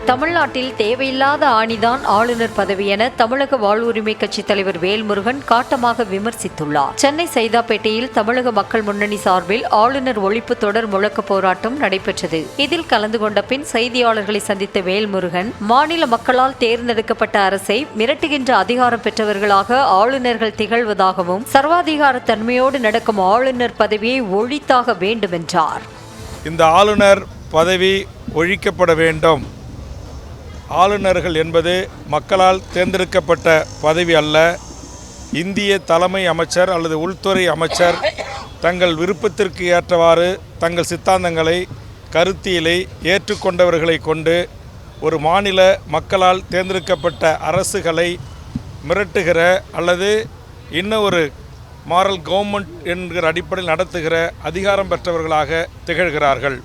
தமிழ்நாட்டில் தேவையில்லாத ஆணிதான் ஆளுநர் பதவி என தமிழக வாழ்வுரிமை கட்சித் தலைவர் வேல்முருகன் காட்டமாக விமர்சித்துள்ளார். சென்னை சைதாப்பேட்டையில் தமிழக மக்கள் முன்னணி சார்பில் ஆளுநர் ஒழிப்பு தொடர் முழக்க போராட்டம் நடைபெற்றது. இதில் கலந்து கொண்ட பின் செய்தியாளர்களை சந்தித்த வேல்முருகன், மாநில மக்களால் தேர்ந்தெடுக்கப்பட்ட அரசை மிரட்டுகின்ற அதிகாரம் பெற்றவர்களாக ஆளுநர்கள் திகழ்வதாகவும் சர்வாதிகார தன்மையோடு நடக்கும் ஆளுநர் பதவியை ஒழித்தாக வேண்டும் என்றார். இந்த ஆளுநர் பதவி ஒழிக்கப்பட வேண்டும். ஆளுநர்கள் என்பது மக்களால் தேர்ந்தெடுக்கப்பட்ட பதவி அல்ல. இந்திய தலைமை அமைச்சர் அல்லது உள்துறை அமைச்சர் தங்கள் விருப்பத்திற்கு ஏற்றவாறு தங்கள் சித்தாந்தங்களை, கருத்தியலை ஏற்றுக்கொண்டவர்களை கொண்டு ஒரு மாநில மக்களால் தேர்ந்தெடுக்கப்பட்ட அரசுகளை மிரட்டுகிற அல்லது இன்னும் ஒரு மாரல் கவர்மெண்ட் என்கிற அடிப்படையில் நடத்துகிற அதிகாரம் பெற்றவர்களாக திகழ்கிறார்கள்.